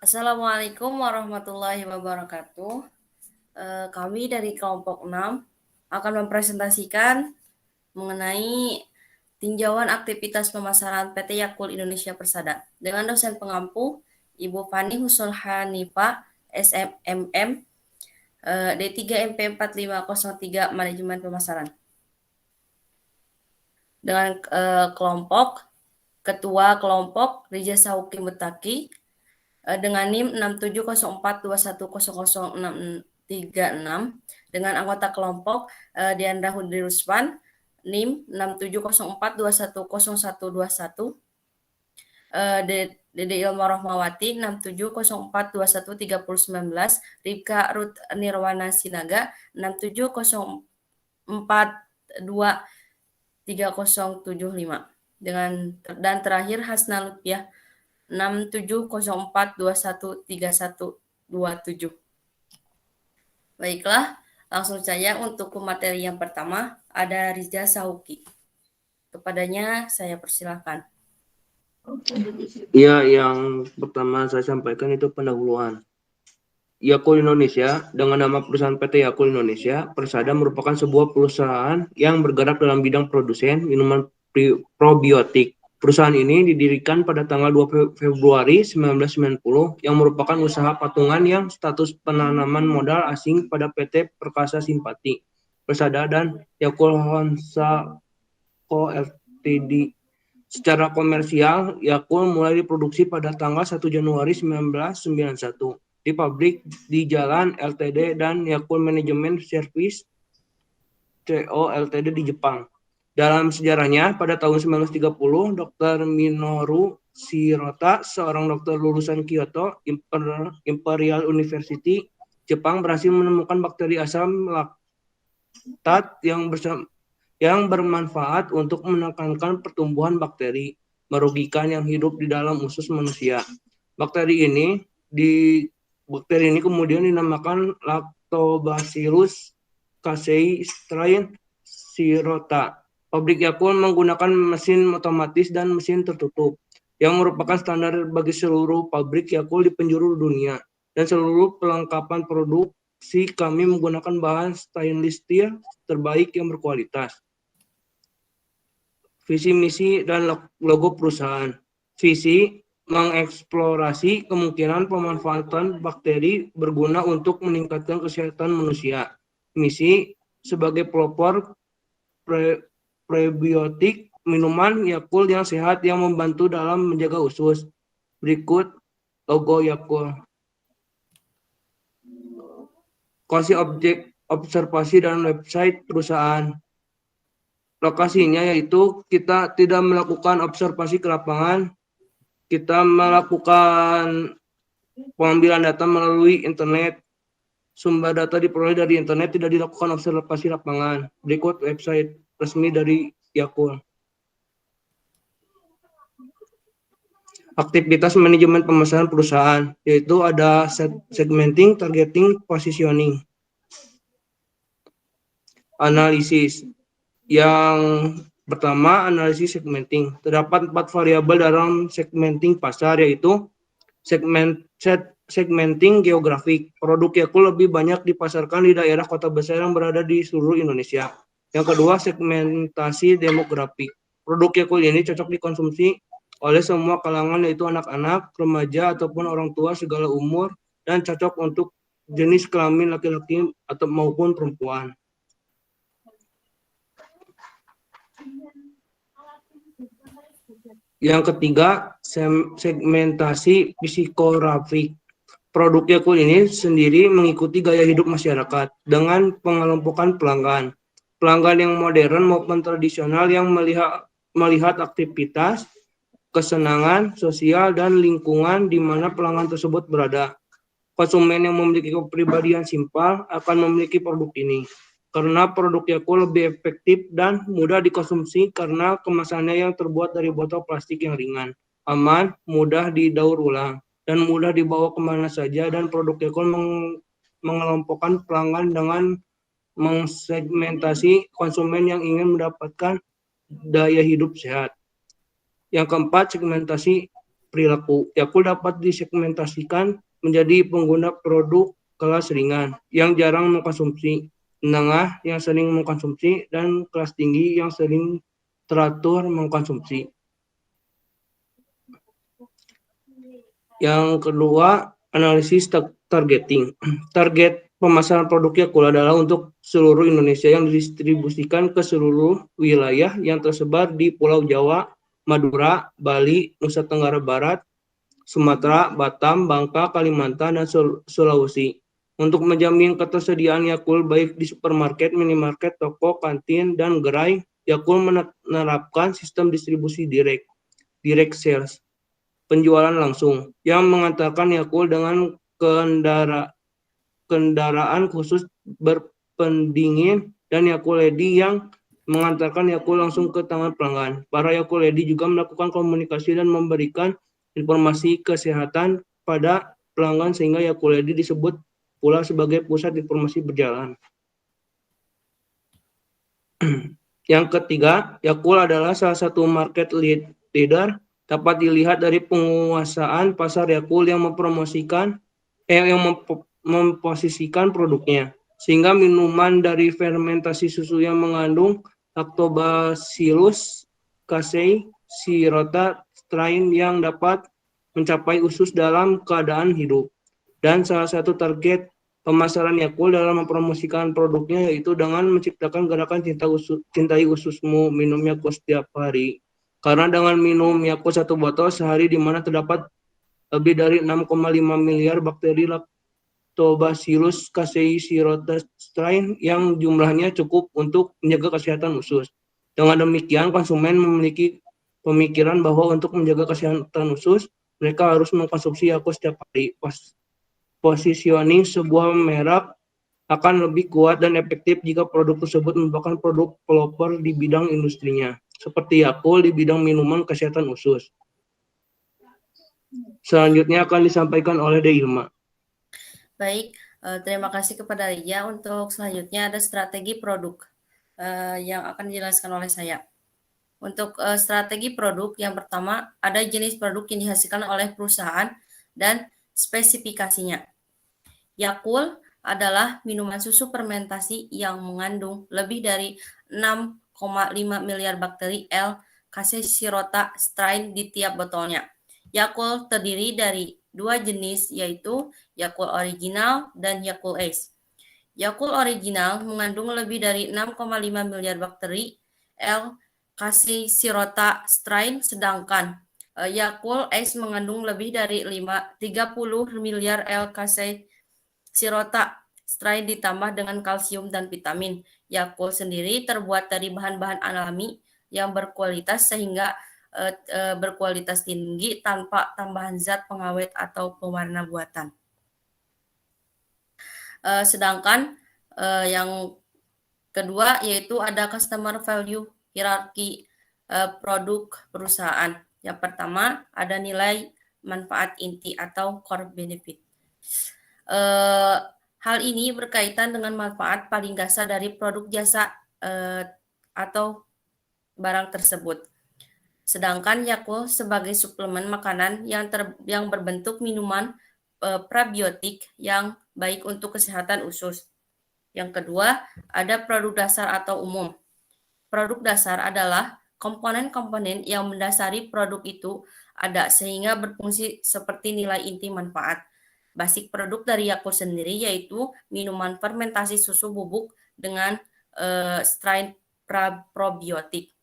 Assalamualaikum warahmatullahi wabarakatuh. Kami dari kelompok 6 akan mempresentasikan mengenai tinjauan aktivitas pemasaran PT Yakult Indonesia Persada dengan dosen pengampu Ibu Fani Husnul Hanifah, SMMM, D3 MP 4503 Manajemen Pemasaran. Dengan kelompok Ketua Kelompok Rija Sauki Mutaki dengan NIM 670421003636 dengan anggota kelompok Diandra Hudri Ruswan NIM 6704210121 Dede Ilma Rohmawati 6704213019 Ripka Ruth Nirwana Sinaga 6704230075 dan terakhir Hasna Lutfiah 6704213127. Baiklah, langsung saja untuk materi yang pertama ada Riza Sauki. Kepadanya saya persilakan. Ya, yang pertama saya sampaikan itu pendahuluan. Yakult Indonesia dengan nama perusahaan PT Yakult Indonesia Persada merupakan sebuah perusahaan yang bergerak dalam bidang produsen minuman probiotik. Perusahaan ini didirikan pada tanggal 2 Februari 1990 yang merupakan usaha patungan yang status penanaman modal asing pada PT Perkasa Simpati Persada dan Yakult Honsa Co. Ltd. Secara komersial, Yakult mulai diproduksi pada tanggal 1 Januari 1991 di pabrik di Jalan Ltd dan Yakult Management Service Co. Ltd. di Jepang. Dalam sejarahnya, pada tahun 1930, Dr. Minoru Shirota, seorang dokter lulusan Kyoto Imperial University, Jepang, berhasil menemukan bakteri asam laktat yang bermanfaat untuk menekankan pertumbuhan bakteri, merugikan yang hidup di dalam usus manusia. Bakteri ini kemudian dinamakan Lactobacillus casei strain Shirota. Pabrik Yakult menggunakan mesin otomatis dan mesin tertutup, yang merupakan standar bagi seluruh pabrik Yakult di penjuru dunia. Dan seluruh pelengkapan produksi kami menggunakan bahan stainless steel terbaik yang berkualitas. Visi, misi, dan logo perusahaan. Visi, mengeksplorasi kemungkinan pemanfaatan bakteri berguna untuk meningkatkan kesehatan manusia. Misi, sebagai pelopor prebiotik minuman Yakult yang sehat yang membantu dalam menjaga usus. Berikut logo Yakult. Lokasi objek observasi dan website perusahaan. Lokasinya yaitu kita tidak melakukan observasi ke lapangan, kita melakukan pengambilan data melalui internet. Sumber data diperoleh dari internet, tidak dilakukan observasi lapangan. Berikut website resmi dari Yakult. Aktivitas manajemen pemasaran perusahaan, yaitu ada segmenting, targeting, positioning. Analisis. Yang pertama, analisis segmenting. Terdapat 4 variabel dalam segmenting pasar, yaitu segmenting geografik. Produk Yakult lebih banyak dipasarkan di daerah kota besar yang berada di seluruh Indonesia. Yang kedua, segmentasi demografik. Produk Yakult ini cocok dikonsumsi oleh semua kalangan, yaitu anak-anak, remaja, ataupun orang tua segala umur, dan cocok untuk jenis kelamin laki-laki atau maupun perempuan. Yang ketiga, segmentasi psikografik. Produk Yakult ini sendiri mengikuti gaya hidup masyarakat dengan pengelompokan pelanggan. Pelanggan yang modern maupun tradisional yang melihat aktivitas, kesenangan, sosial, dan lingkungan di mana pelanggan tersebut berada. Konsumen yang memiliki kepribadian simpel akan memiliki produk ini. Karena produk Yakult lebih efektif dan mudah dikonsumsi karena kemasannya yang terbuat dari botol plastik yang ringan, aman, mudah didaur ulang, dan mudah dibawa kemana saja. Dan produk Yakult mengelompokkan pelanggan dengan mengsegmentasi konsumen yang ingin mendapatkan daya hidup sehat. Yang keempat, segmentasi perilaku. Yakult dapat disegmentasikan menjadi pengguna produk kelas ringan yang jarang mengkonsumsi, menengah yang sering mengkonsumsi, dan kelas tinggi yang sering teratur mengkonsumsi. Yang kedua, analisis targeting. Target pemasaran produk Yakult adalah untuk seluruh Indonesia yang didistribusikan ke seluruh wilayah yang tersebar di Pulau Jawa, Madura, Bali, Nusa Tenggara Barat, Sumatera, Batam, Bangka, Kalimantan, dan Sulawesi. Untuk menjamin ketersediaan Yakult baik di supermarket, minimarket, toko, kantin, dan gerai, Yakult menerapkan sistem distribusi direct sales, penjualan langsung, yang mengantarkan Yakult dengan kendaraan khusus berpendingin, dan Yakult Lady yang mengantarkan Yakult langsung ke tangan pelanggan. Para Yakult Lady juga melakukan komunikasi dan memberikan informasi kesehatan pada pelanggan sehingga Yakult Lady disebut pula sebagai pusat informasi berjalan. Yang ketiga, Yakult adalah salah satu market leader. Dapat dilihat dari penguasaan pasar Yakult yang memposisikan produknya, sehingga minuman dari fermentasi susu yang mengandung Lactobacillus casei shirota strain yang dapat mencapai usus dalam keadaan hidup. Dan salah satu target pemasaran Yakult dalam mempromosikan produknya yaitu dengan menciptakan gerakan cintai ususmu, minum Yakult setiap hari. Karena dengan minum Yakult 1 botol sehari di mana terdapat lebih dari 6,5 miliar bakteri Lactobacillus casei shirota strain yang jumlahnya cukup untuk menjaga kesehatan usus. Dengan demikian, konsumen memiliki pemikiran bahwa untuk menjaga kesehatan usus, mereka harus mengkonsumsi Yakult setiap hari. Positioning sebuah merek akan lebih kuat dan efektif jika produk tersebut merupakan produk pelopor di bidang industrinya, seperti Yakult di bidang minuman kesehatan usus. Selanjutnya akan disampaikan oleh Deilma. Baik, terima kasih kepada Ria. Untuk selanjutnya ada strategi produk yang akan dijelaskan oleh saya. Untuk strategi produk, yang pertama ada jenis produk yang dihasilkan oleh perusahaan dan spesifikasinya. Yakult adalah minuman susu fermentasi yang mengandung lebih dari 6,5 miliar bakteri L-Caseirota strain di tiap botolnya. Yakult terdiri dari 2 jenis, yaitu Yakult Original dan Yakult Ace. Yakult Original mengandung lebih dari 6,5 miliar bakteri L-Caseirota strain, sedangkan Yakult Ace mengandung lebih dari 30 miliar L-Caseirota strain ditambah dengan kalsium dan vitamin. Yakult sendiri terbuat dari bahan-bahan alami yang berkualitas sehingga berkualitas tinggi tanpa tambahan zat pengawet atau pewarna buatan. Sedangkan yang kedua yaitu ada customer value hierarki produk perusahaan. Yang pertama ada nilai manfaat inti atau core benefit. Hal ini berkaitan dengan manfaat paling dasar dari produk jasa atau barang tersebut. Sedangkan Yakult sebagai suplemen makanan yang berbentuk minuman prebiotik yang baik untuk kesehatan usus. Yang kedua, ada produk dasar atau umum. Produk dasar adalah komponen-komponen yang mendasari produk itu ada sehingga berfungsi seperti nilai inti manfaat. Basic produk dari Yakult sendiri yaitu minuman fermentasi susu bubuk dengan strain probiotik.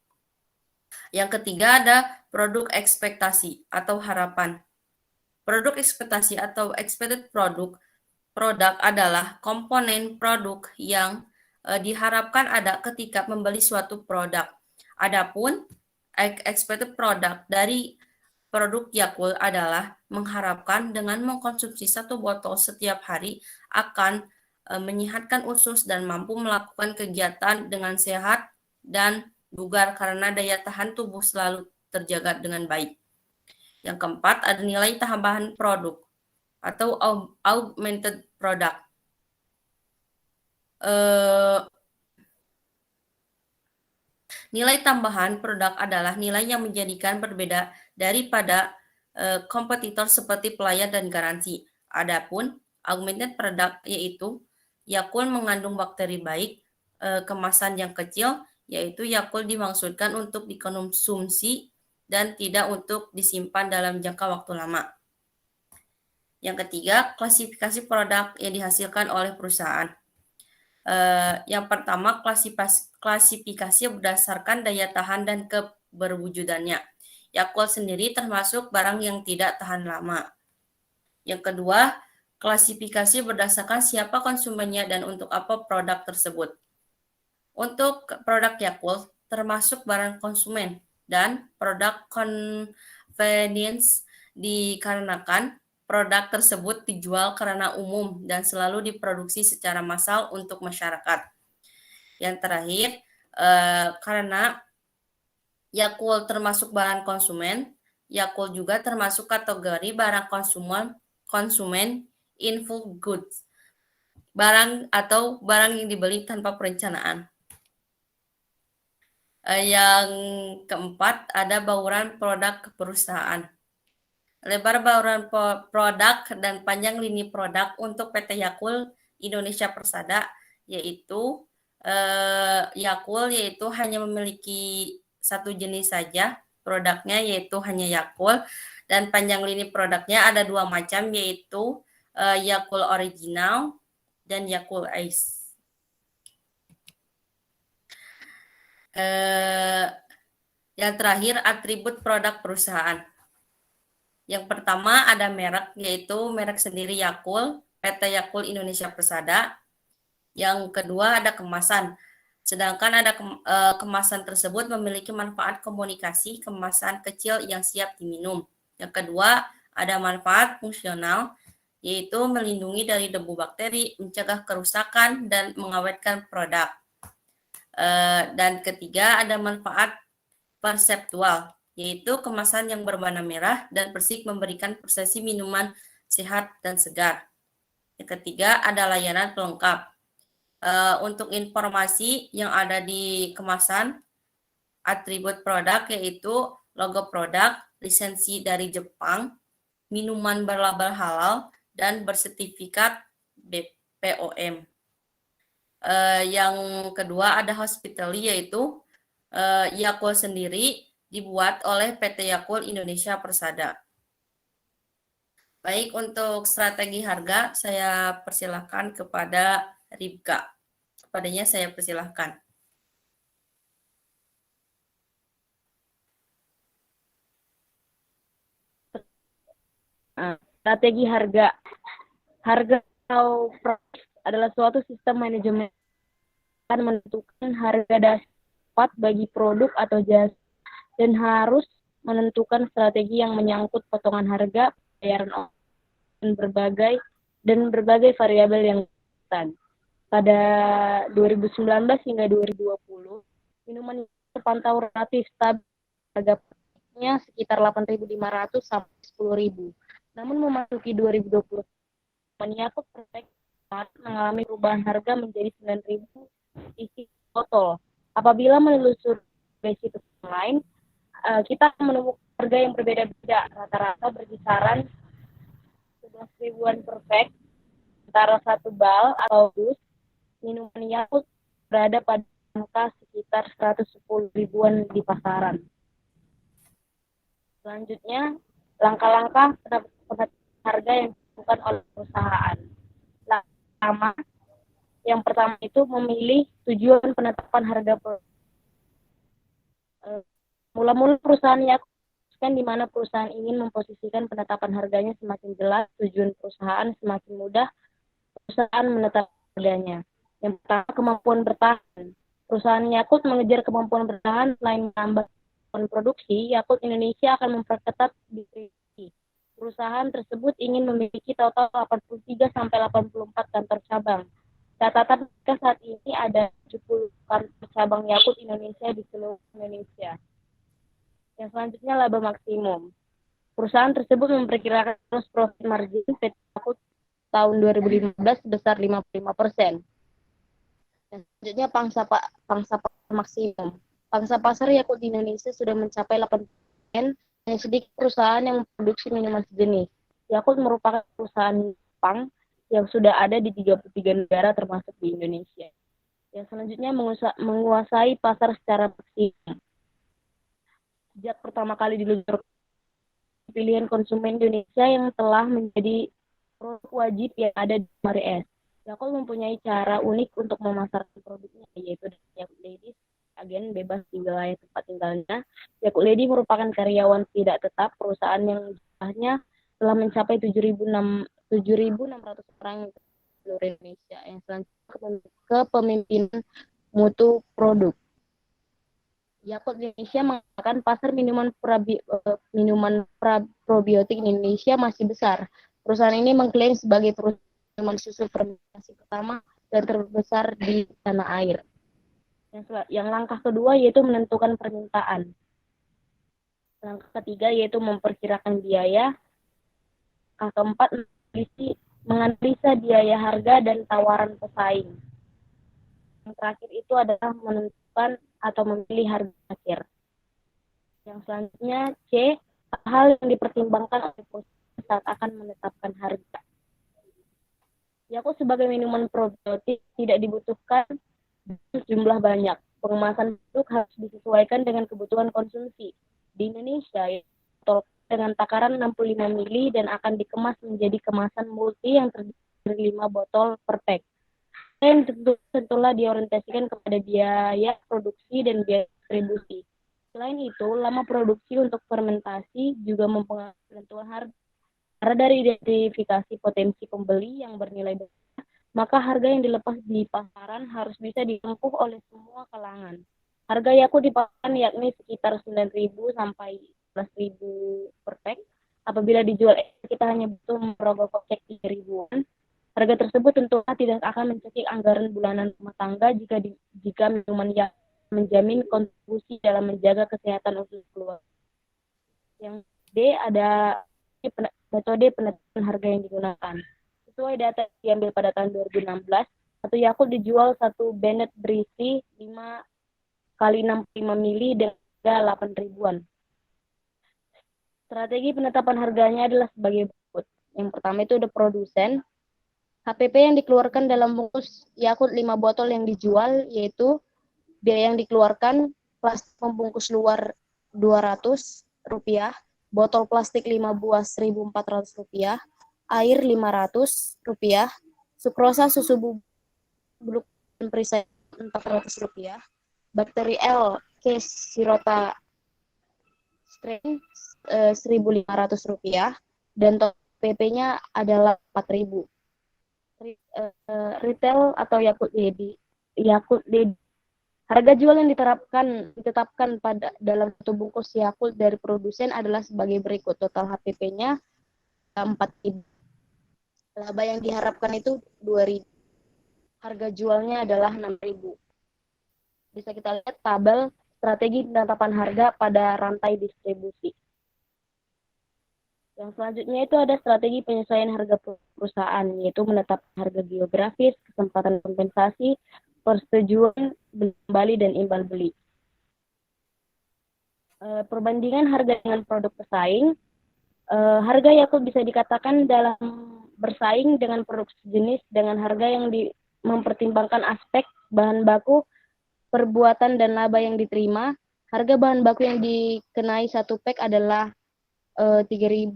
Yang ketiga ada produk ekspektasi atau harapan. Produk ekspektasi atau expected product adalah komponen produk yang diharapkan ada ketika membeli suatu produk. Adapun expected product dari produk Yakult adalah mengharapkan dengan mengkonsumsi 1 botol setiap hari akan menyehatkan usus dan mampu melakukan kegiatan dengan sehat dan bugar karena daya tahan tubuh selalu terjaga dengan baik. Yang keempat ada nilai tambahan produk atau augmented product. Nilai tambahan produk adalah nilai yang menjadikan berbeda daripada kompetitor seperti pelayan dan garansi. Adapun augmented product yaitu Yakult mengandung bakteri baik, kemasan yang kecil, yaitu Yakult dimaksudkan untuk dikonsumsi dan tidak untuk disimpan dalam jangka waktu lama. Yang ketiga, klasifikasi produk yang dihasilkan oleh perusahaan. Yang pertama, klasifikasi berdasarkan daya tahan dan keberwujudannya. Yakult sendiri termasuk barang yang tidak tahan lama. Yang kedua, klasifikasi berdasarkan siapa konsumennya dan untuk apa produk tersebut. Untuk produk Yakult termasuk barang konsumen dan produk convenience dikarenakan produk tersebut dijual karena umum dan selalu diproduksi secara massal untuk masyarakat. Yang terakhir, karena Yakult termasuk barang konsumen, Yakult juga termasuk kategori barang konsumen impulse goods, barang atau barang yang dibeli tanpa perencanaan. Yang keempat, ada bauran produk perusahaan. Lebar bauran produk dan panjang lini produk untuk PT Yakult Indonesia Persada yaitu Yakult yaitu hanya memiliki satu jenis saja produknya yaitu hanya Yakult, dan panjang lini produknya ada dua macam yaitu Yakult Original dan Yakult Ice. Yang terakhir, atribut produk perusahaan. Yang pertama ada merek, yaitu merek sendiri Yakult, PT Yakult Indonesia Persada. Yang kedua ada kemasan, sedangkan ada kemasan tersebut memiliki manfaat komunikasi, kemasan kecil yang siap diminum. Yang kedua ada manfaat fungsional, yaitu melindungi dari debu bakteri, mencegah kerusakan, dan mengawetkan produk. Dan ketiga ada manfaat perseptual, yaitu kemasan yang berwarna merah dan bersih memberikan persepsi minuman sehat dan segar. Yang ketiga ada layanan pelengkap. Untuk informasi yang ada di kemasan, atribut produk yaitu logo produk, lisensi dari Jepang, minuman berlabel halal, dan bersertifikat BPOM. Yang kedua ada hospitality, yaitu Yakult sendiri dibuat oleh PT Yakult Indonesia Persada. Baik, untuk strategi harga saya persilahkan kepada Ribka. Kepadanya saya persilahkan. Strategi harga. Harga atau price adalah suatu sistem manajemen akan menentukan harga dasar bagi produk atau jasa dan harus menentukan strategi yang menyangkut potongan harga, bayaran dan berbagai variabel yang rentan. Pada 2019 hingga 2020, minuman terpantau relatif stabil, harganya sekitar 8.500 sampai 10.000. Namun memasuki 2020, Yakult Perfect mengalami perubahan harga menjadi 9.000 isi botol. Apabila menelusuri situs lain, kita menemukan harga yang berbeda-beda, rata-rata berkisaran 11 ribuan Perfect, antara satu bal atau dus. Minuman Yakult berada pada angka sekitar 110 ribuan di pasaran. Selanjutnya, langkah-langkah penetapan harga yang dilakukan oleh perusahaan. Yang pertama itu memilih tujuan penetapan harga produk. Mula-mula perusahaan Yakult di mana perusahaan ingin memposisikan penetapan harganya semakin jelas, tujuan perusahaan semakin mudah, perusahaan menetapkan harganya. Yang pertama, kemampuan bertahan. Perusahaan Yakult mengejar kemampuan bertahan selain menambah produksi. Yakult Indonesia akan memperketat distribusi. Perusahaan tersebut ingin memiliki total 83 sampai 84 kantor cabang. Catatan saat ini ada 70 kantor cabang Yakult Indonesia di seluruh Indonesia. Yang selanjutnya laba maksimum. Perusahaan tersebut memperkirakan gross profit margin PT Yakult tahun 2015 sebesar 55%. Selanjutnya pangsa pasar maksimum. Pangsa pasar Yakult di Indonesia sudah mencapai 8%, hanya sedikit perusahaan yang memproduksi minuman sejenis. Yakult merupakan perusahaan Jepang yang sudah ada di 33 negara termasuk di Indonesia. Yang selanjutnya menguasai pasar secara maksimum. Sejak pertama kali diluncurkan pilihan konsumen Indonesia yang telah menjadi produk wajib yang ada di lemari es. Yakult mempunyai cara unik untuk memasarkan produknya, yaitu Yakult Ladies, agen bebas di wilayah tempat tinggalnya. Yakult Lady merupakan karyawan tidak tetap perusahaan yang jumlahnya telah mencapai 7.600 orang di seluruh Indonesia. Yang selanjutnya kepemimpinan mutu produk. Yakult Indonesia mengatakan pasar minuman probiotik Indonesia masih besar. Perusahaan ini mengklaim sebagai perusahaan minuman susu fermentasi pertama dan terbesar di tanah air. Yang langkah kedua yaitu menentukan permintaan. Langkah ketiga yaitu memperkirakan biaya. Langkah keempat menganalisa biaya harga dan tawaran pesaing. Yang terakhir itu adalah menentukan atau memilih harga akhir. Yang selanjutnya C, hal yang dipertimbangkan oleh perusahaan saat akan menetapkan harga. Yakult sebagai minuman probiotik tidak dibutuhkan jumlah banyak. Pengemasan produk harus disesuaikan dengan kebutuhan konsumsi. Di Indonesia, botol dengan takaran 65 ml dan akan dikemas menjadi kemasan multi yang terdiri dari 5 botol per pack. Yang tentulah diorientasikan kepada biaya produksi dan biaya distribusi. Selain itu, lama produksi untuk fermentasi juga mempengaruhi penentuan harga. Karena dari identifikasi potensi pembeli yang bernilai besar, maka harga yang dilepas di pasaran harus bisa ditempuh oleh semua kalangan. Harga Yakult di pasaran yakni sekitar 9.000 sampai 11.000 per pack. Apabila dijual kita hanya butuh merogoh kocek 3.000-an. Harga tersebut tentunya tidak akan mencukupi anggaran bulanan rumah tangga jika minuman yang menjamin kontribusi dalam menjaga kesehatan usus keluarga. Yang D ada metode penetapan harga yang digunakan. Sesuai data yang diambil pada tahun 2016, satu Yakult dijual satu Bennett berisi 5 kali 65 mili dengan harga 8 ribuan. Strategi penetapan harganya adalah sebagai berikut. Yang pertama itu ada produsen. HPP yang dikeluarkan dalam bungkus Yakult 5 botol yang dijual yaitu biaya yang dikeluarkan plastik pembungkus luar Rp200, botol plastik 5 buah Rp1.400, air Rp500, sukrosa susu bubuk dan perisai Rp400, bakteri L. Caesirota strain Rp1.500 dan total PP-nya adalah Rp4.000. Retail atau Yakult Lady. Harga jual yang ditetapkan pada dalam satu bungkus Yakult dari produsen adalah sebagai berikut. Total HPP-nya 4.000. Laba yang diharapkan itu 2.000. Harga jualnya adalah 6.000. Bisa kita lihat tabel strategi penetapan harga pada rantai distribusi. Yang selanjutnya itu ada strategi penyesuaian harga perusahaan, yaitu menetapkan harga geografis, kesempatan kompensasi, persetujuan kembali dan imbal beli. Perbandingan harga dengan produk pesaing. Harga Yakult bisa dikatakan dalam bersaing dengan produk sejenis dengan harga yang mempertimbangkan aspek bahan baku, perbuatan dan laba yang diterima. Harga bahan baku yang dikenai satu pack adalah 8.000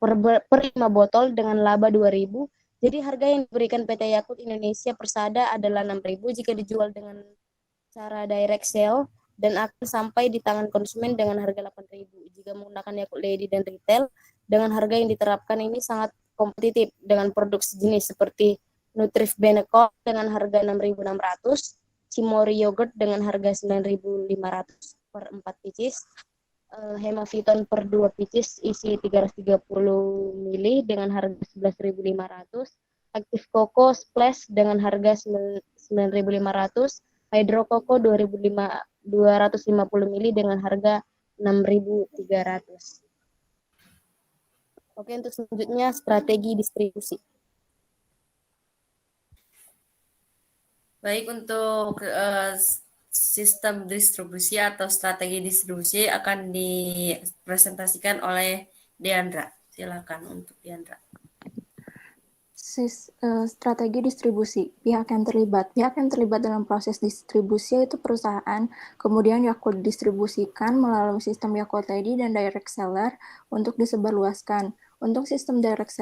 per 5 botol dengan laba 2.000. Jadi harga yang diberikan PT Yakult Indonesia Persada adalah 6.000 jika dijual dengan cara direct sale dan akan sampai di tangan konsumen dengan harga 8.000. Jika menggunakan Yakult Lady dan retail dengan harga yang diterapkan ini sangat kompetitif dengan produk sejenis seperti Nutrif Benecol dengan harga 6.600, Cimory Yogurt dengan harga 9.500 per 4 pieces. Hemaviton per 2 pieces isi 330 ml dengan harga 11.500, Active Coco Splash dengan harga 9.500, Hydro Coco 250 ml dengan harga 6.300. Oke, untuk selanjutnya strategi distribusi. Baik, untuk sistem distribusi atau strategi distribusi akan dipresentasikan oleh Diandra. Silakan untuk Diandra. Strategi distribusi, pihak yang terlibat. Pihak yang terlibat dalam proses distribusi yaitu perusahaan, kemudian Yakult distribusikan melalui sistem Yakult Lady dan direct seller untuk disebarluaskan. Untuk sistem direct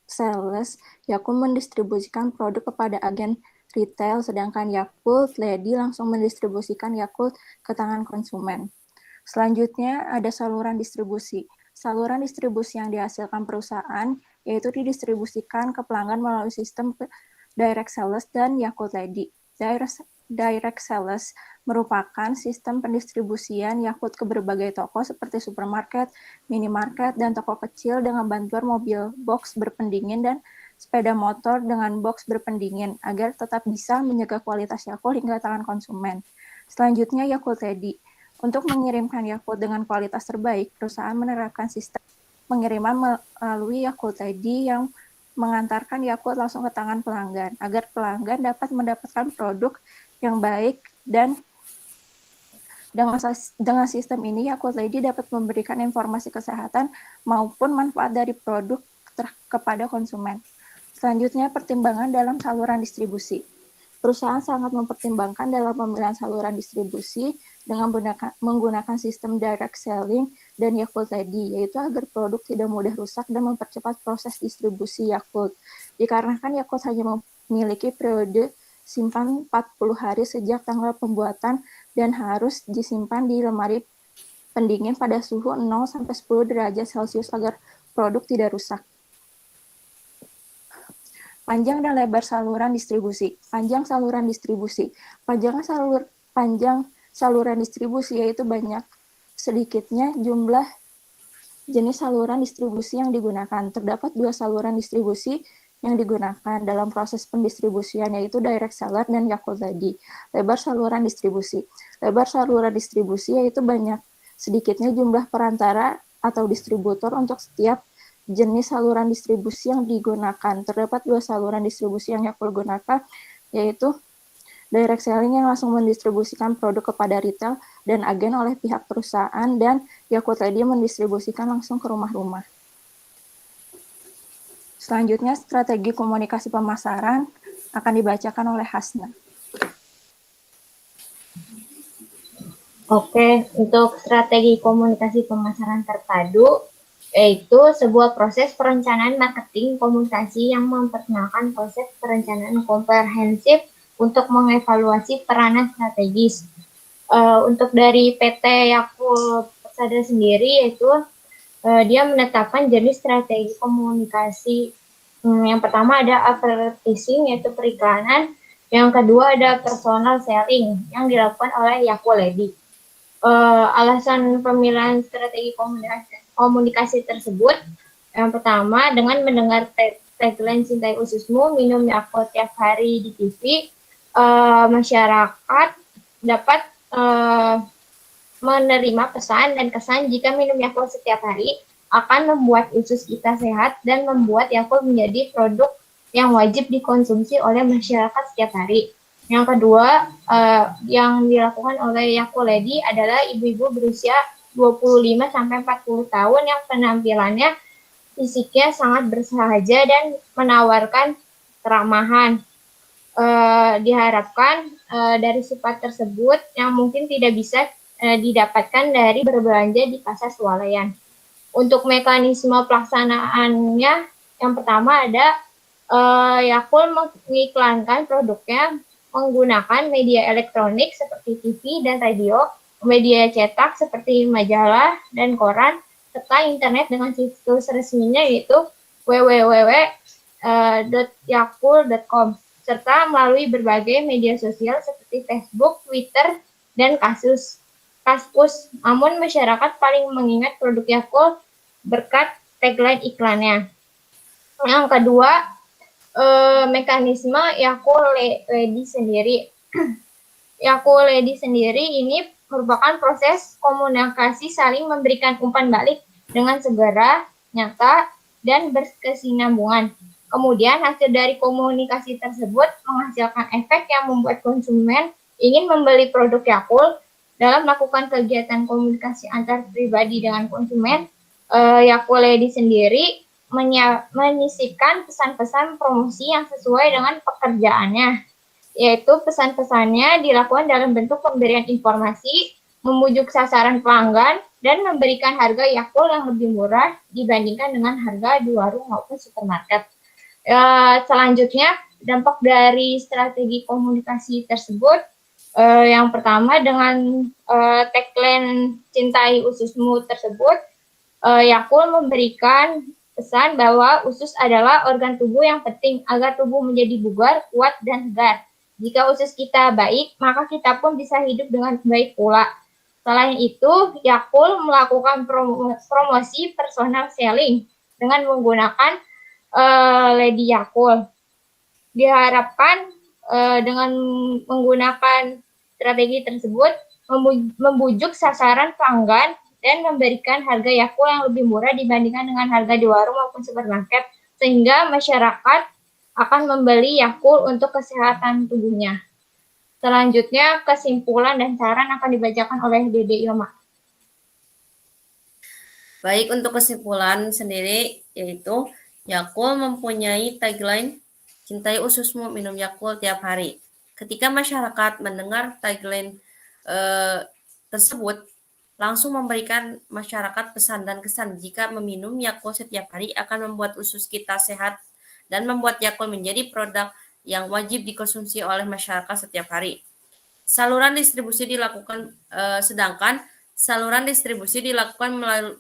sales, Yakult mendistribusikan produk kepada agen retail, sedangkan Yakult Lady langsung mendistribusikan Yakult ke tangan konsumen. Selanjutnya ada saluran distribusi. Saluran distribusi yang dihasilkan perusahaan yaitu didistribusikan ke pelanggan melalui sistem direct sales dan Yakult Lady. Direct sales merupakan sistem pendistribusian Yakult ke berbagai toko seperti supermarket, minimarket, dan toko kecil dengan bantuan mobil box berpendingin dan sepeda motor dengan box berpendingin agar tetap bisa menjaga kualitas Yakult hingga tangan konsumen. Selanjutnya Yakult Lady. Untuk mengirimkan Yakult dengan kualitas terbaik, perusahaan menerapkan sistem pengiriman melalui Yakult Lady yang mengantarkan Yakult langsung ke tangan pelanggan, agar pelanggan dapat mendapatkan produk yang baik dan dengan sistem ini Yakult Lady dapat memberikan informasi kesehatan maupun manfaat dari produk kepada konsumen. Selanjutnya, pertimbangan dalam saluran distribusi. Perusahaan sangat mempertimbangkan dalam pemilihan saluran distribusi dengan menggunakan sistem direct selling dan Yakult Lady, yaitu agar produk tidak mudah rusak dan mempercepat proses distribusi Yakult. Dikarenakan Yakult hanya memiliki periode simpan 40 hari sejak tanggal pembuatan dan harus disimpan di lemari pendingin pada suhu 0-10 derajat Celcius agar produk tidak rusak. Panjang dan lebar saluran distribusi. Panjang saluran distribusi. Panjang saluran distribusi yaitu banyak sedikitnya jumlah jenis saluran distribusi yang digunakan. Terdapat 2 saluran distribusi yang digunakan dalam proses pendistribusian yaitu direct seller dan Yakult Lady. Lebar saluran distribusi. Lebar saluran distribusi yaitu banyak sedikitnya jumlah perantara atau distributor untuk setiap jenis saluran distribusi yang digunakan. Terdapat 2 saluran distribusi yang Yakult gunakan, yaitu direct selling yang langsung mendistribusikan produk kepada retail dan agen oleh pihak perusahaan, dan Yakult Lady mendistribusikan langsung ke rumah-rumah. Selanjutnya, strategi komunikasi pemasaran akan dibacakan oleh Hasna. Oke, untuk strategi komunikasi pemasaran terpadu, yaitu sebuah proses perencanaan marketing komunikasi yang memperkenalkan konsep perencanaan komprehensif untuk mengevaluasi peranan strategis. Untuk dari PT Yakult Persada sendiri, yaitu dia menetapkan jenis strategi komunikasi. Yang pertama ada advertising, yaitu periklanan. Yang kedua ada personal selling yang dilakukan oleh Yakult Lady. Alasan pemilihan strategi komunikasi tersebut, yang pertama dengan mendengar tagline "Cintai Ususmu, minum Yakult tiap hari" di TV, masyarakat dapat menerima pesan dan kesan jika minum Yakult setiap hari akan membuat usus kita sehat dan membuat Yakult menjadi produk yang wajib dikonsumsi oleh masyarakat setiap hari. Yang kedua, yang dilakukan oleh Yakult Lady adalah ibu-ibu berusia 25-40 tahun yang penampilannya fisiknya sangat bersahaja dan menawarkan keramahan. Diharapkan dari sifat tersebut yang mungkin tidak bisa didapatkan dari berbelanja di pasar swalayan. Untuk mekanisme pelaksanaannya, yang pertama ada Yakult mengiklankan produknya menggunakan media elektronik seperti TV dan radio, media cetak seperti majalah dan koran, serta internet dengan situs resminya yaitu www.yakult.com, serta melalui berbagai media sosial seperti Facebook, Twitter, dan Kaskus. Namun masyarakat paling mengingat produk Yakult berkat tagline iklannya. Yang kedua, mekanisme Yakult Lady sendiri. Yakult Lady sendiri ini merupakan proses komunikasi saling memberikan umpan balik dengan segera, nyata, dan berkesinambungan. Kemudian hasil dari komunikasi tersebut menghasilkan efek yang membuat konsumen ingin membeli produk Yakult, dalam melakukan kegiatan komunikasi antar pribadi dengan konsumen, Yakult Lady sendiri menyisipkan pesan-pesan promosi yang sesuai dengan pekerjaannya, yaitu pesan-pesannya dilakukan dalam bentuk pemberian informasi, membujuk sasaran pelanggan, dan memberikan harga Yakult yang lebih murah dibandingkan dengan harga di warung maupun supermarket. Selanjutnya, dampak dari strategi komunikasi tersebut, yang pertama dengan tagline "Cintai Ususmu" tersebut, Yakult memberikan pesan bahwa usus adalah organ tubuh yang penting agar tubuh menjadi bugar, kuat, dan tegar. Jika usus kita baik, maka kita pun bisa hidup dengan baik pula. Selain itu, Yakult melakukan promosi personal selling dengan menggunakan Lady Yakult. Diharapkan dengan menggunakan strategi tersebut membujuk sasaran pelanggan dan memberikan harga Yakult yang lebih murah dibandingkan dengan harga di warung maupun supermarket, sehingga masyarakat akan membeli Yakult untuk kesehatan tubuhnya. Selanjutnya, kesimpulan dan saran akan dibacakan oleh Dede Ilma. Baik, untuk kesimpulan sendiri, yaitu Yakult mempunyai tagline "Cintai ususmu, minum Yakult tiap hari". Ketika masyarakat mendengar tagline tersebut, langsung memberikan masyarakat pesan dan kesan jika meminum Yakult setiap hari akan membuat usus kita sehat dan membuat Yakult menjadi produk yang wajib dikonsumsi oleh masyarakat setiap hari. Saluran distribusi dilakukan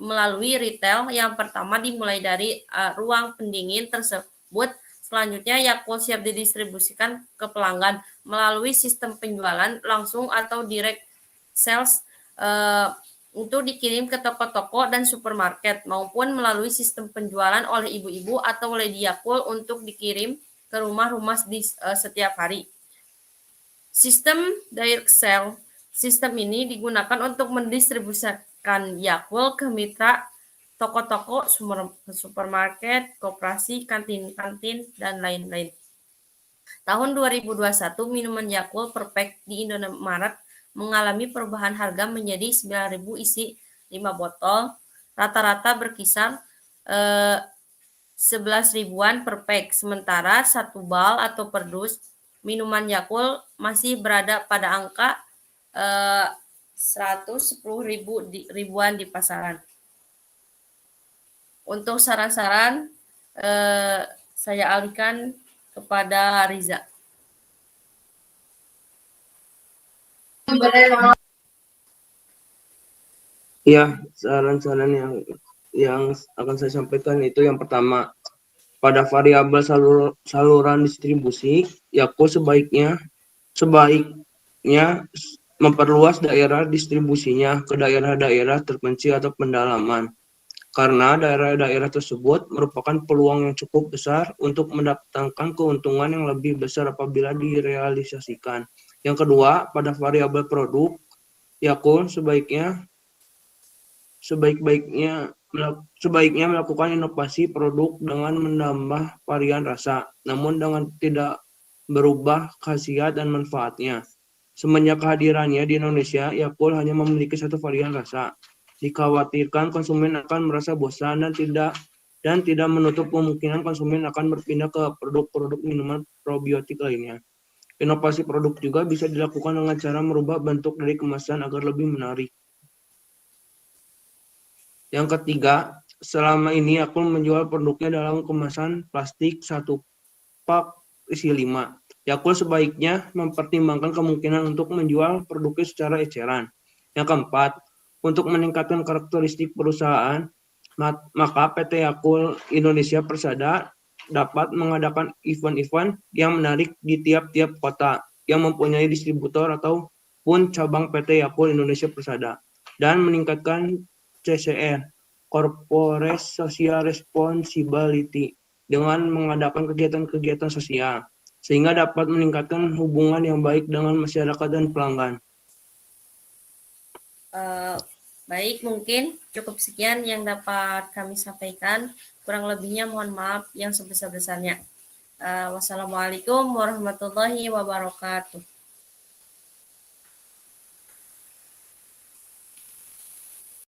melalui retail. Yang pertama dimulai dari ruang pendingin tersebut. Selanjutnya Yakult siap didistribusikan ke pelanggan melalui sistem penjualan langsung atau direct sales untuk dikirim ke toko-toko dan supermarket, maupun melalui sistem penjualan oleh ibu-ibu atau Lady Yakult untuk dikirim ke rumah-rumah setiap hari. Sistem direct sale. Sistem ini digunakan untuk mendistribusikan Yakult ke mitra toko-toko, supermarket, koperasi, kantin-kantin, dan lain-lain. Tahun 2021, minuman Yakult per pack di Indomaret mengalami perubahan harga menjadi 9.000 isi 5 botol, rata-rata berkisar 11 ribuan per pack, sementara 1 bal atau per dus minuman Yakult masih berada pada angka 110 ribuan di pasaran. Untuk saran-saran saya alihkan kepada Riza. Ya, saran-saran yang akan saya sampaikan itu yang pertama, pada variabel saluran distribusi, Yakult sebaiknya memperluas daerah distribusinya ke daerah-daerah terpencil atau pedalaman, karena daerah-daerah tersebut merupakan peluang yang cukup besar untuk mendatangkan keuntungan yang lebih besar apabila direalisasikan. Yang kedua, pada variabel produk, Yakult sebaiknya melakukan inovasi produk dengan menambah varian rasa, namun dengan tidak berubah khasiat dan manfaatnya. Semenjak kehadirannya di Indonesia, Yakult hanya memiliki 1 varian rasa. Dikhawatirkan konsumen akan merasa bosan dan tidak menutup kemungkinan konsumen akan berpindah ke produk-produk minuman probiotik lainnya. Inovasi produk juga bisa dilakukan dengan cara merubah bentuk dari kemasan agar lebih menarik. Yang ketiga, selama ini Yakult menjual produknya dalam kemasan plastik 1 pak isi 5. Yakult sebaiknya mempertimbangkan kemungkinan untuk menjual produknya secara eceran. Yang keempat, untuk meningkatkan karakteristik perusahaan, maka PT Yakult Indonesia Persada dapat mengadakan event-event yang menarik di tiap-tiap kota yang mempunyai distributor ataupun cabang PT Yakult Indonesia Persada, dan meningkatkan CSR, Corporate Social Responsibility, dengan mengadakan kegiatan-kegiatan sosial, sehingga dapat meningkatkan hubungan yang baik dengan masyarakat dan pelanggan. Baik, mungkin cukup sekian yang dapat kami sampaikan. Kurang lebihnya mohon maaf yang sebesar-besarnya. Wassalamualaikum warahmatullahi wabarakatuh.